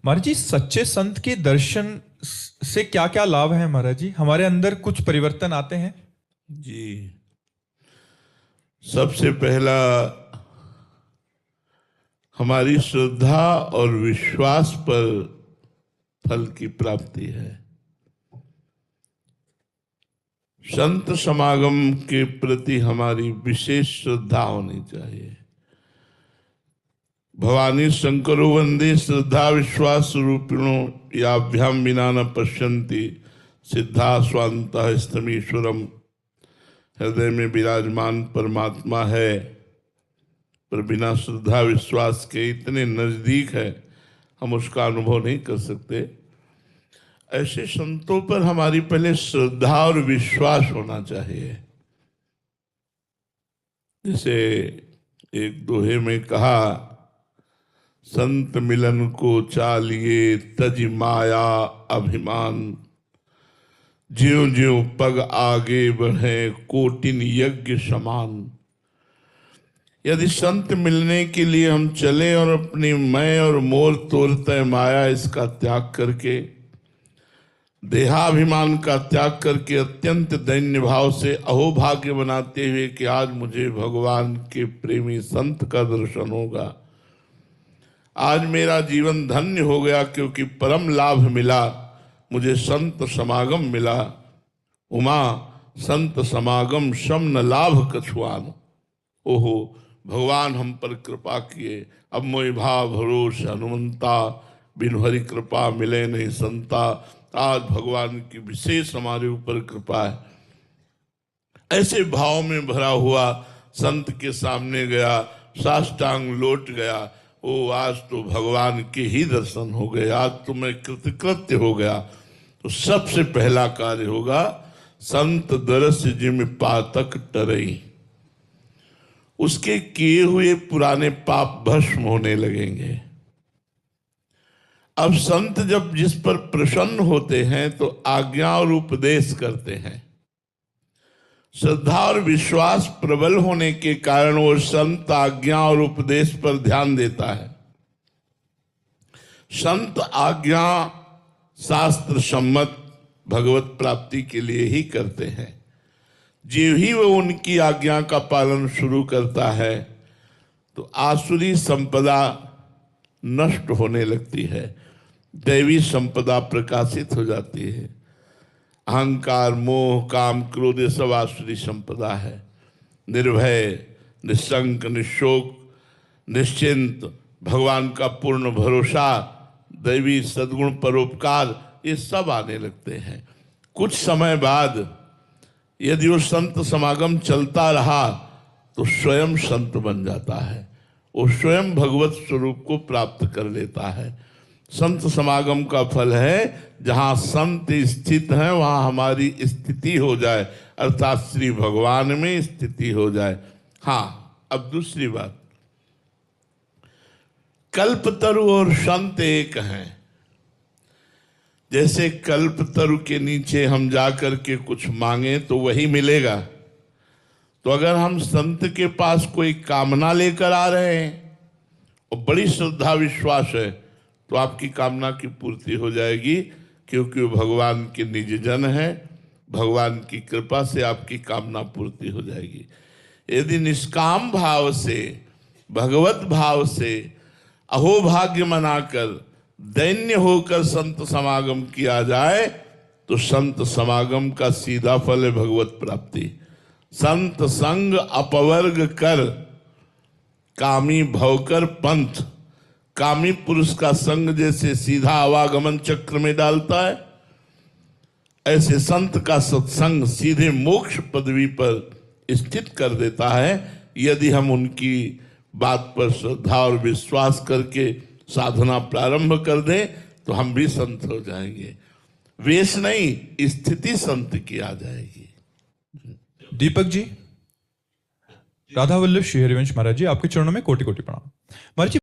महाराज जी, सच्चे संत के दर्शन से क्या क्या लाभ है महाराज जी? हमारे अंदर कुछ परिवर्तन आते हैं? जी, सबसे पहला हमारी श्रद्धा और विश्वास पर फल की प्राप्ति है। संत समागम के प्रति हमारी विशेष श्रद्धा होनी चाहिए। भवानी शंकरो वंदे श्रद्धा विश्वास रूपिणो याभ्याम विना न पश्यन्ति सिद्धा स्वांतः स्तमीश्वरम। हृदय में विराजमान परमात्मा है, पर बिना श्रद्धा विश्वास के इतने नजदीक है, हम उसका अनुभव नहीं कर सकते। ऐसे संतों पर हमारी पहले श्रद्धा और विश्वास होना चाहिए। जैसे एक दोहे में कहा, संत मिलन को चालिए तज माया अभिमान, ज्यों ज्यों पग आगे बढ़े कोटिन यज्ञ समान। यदि संत मिलने के लिए हम चले और अपनी मैं और मोर तोड़ते माया इसका त्याग करके, देहाभिमान का त्याग करके अत्यंत दैन्य भाव से अहोभाग्य बनाते हुए कि आज मुझे भगवान के प्रेमी संत का दर्शन होगा, आज मेरा जीवन धन्य हो गया क्योंकि परम लाभ मिला, मुझे संत समागम मिला। उमा संत समागम शम न लाभ कछुआन। ओहो, भगवान हम पर कृपा किए, अब मोहि भाव भरोस हनुमंता, बिन हरि कृपा मिले नहीं संता। आज भगवान की विशेष हमारे ऊपर कृपा है। ऐसे भाव में भरा हुआ संत के सामने गया, साष्टांग लौट गया। ओ, आज तो भगवान के ही दर्शन हो गए, आज तो मैं कृतकृत्य हो गया। तो सबसे पहला कार्य होगा, संत दरस जिम पातक टरई। उसके किए हुए पुराने पाप भस्म होने लगेंगे। अब संत जब जिस पर प्रसन्न होते हैं तो आज्ञा और उपदेश करते हैं। श्रद्धा और विश्वास प्रबल होने के कारण वो संत आज्ञा और उपदेश पर ध्यान देता है। संत आज्ञा शास्त्र सम्मत भगवत प्राप्ति के लिए ही करते हैं। जो ही वो उनकी आज्ञा का पालन शुरू करता है तो आसुरी संपदा नष्ट होने लगती है, दैवी संपदा प्रकाशित हो जाती है। अहंकार, मोह, काम, क्रोध ये सब आसुरी संपदा है। निर्भय, निशंक, निशोक, निश्चिंत, भगवान का पूर्ण भरोसा, दैवी सद्गुण, परोपकार, ये सब आने लगते हैं। कुछ समय बाद यदि वो संत समागम चलता रहा तो स्वयं संत बन जाता है, वो स्वयं भगवत स्वरूप को प्राप्त कर लेता है। संत समागम का फल है, जहाँ संत स्थित हैं वहाँ हमारी स्थिति हो जाए, अर्थात श्री भगवान में स्थिति हो जाए। हाँ, अब दूसरी बात, कल्पतरु और संत एक हैं। जैसे कल्पतरु के नीचे हम जाकर के कुछ मांगे तो वही मिलेगा, तो अगर हम संत के पास कोई कामना लेकर आ रहे हैं और बड़ी श्रद्धा विश्वास है तो आपकी कामना की पूर्ति हो जाएगी, क्योंकि वो भगवान के निज जन है। भगवान की कृपा से आपकी कामना पूर्ति हो जाएगी। यदि निष्काम भाव से, भगवत भाव से अहोभाग्य मनाकर, दैन्य होकर संत समागम किया जाए तो संत समागम का सीधा फल है भगवत प्राप्ति। संत संग अपवर्ग कर, कामी भवकर पंथ। कामी पुरुष का संग जैसे सीधा आवागमन चक्र में डालता है, ऐसे संत का सत्संग सीधे मोक्ष पदवी पर स्थित कर देता है। यदि हम उनकी बात पर श्रद्धा और विश्वास करके साधना प्रारंभ कर दें तो हम भी संत हो जाएंगे। वेश नहीं, स्थिति संत की आ जाएगी। दीपक जी, राधा वल्लभ श्री हरिवंश महाराज जी, आपके चरणों में कोटि कोटि प्रणाम। महाराज जी,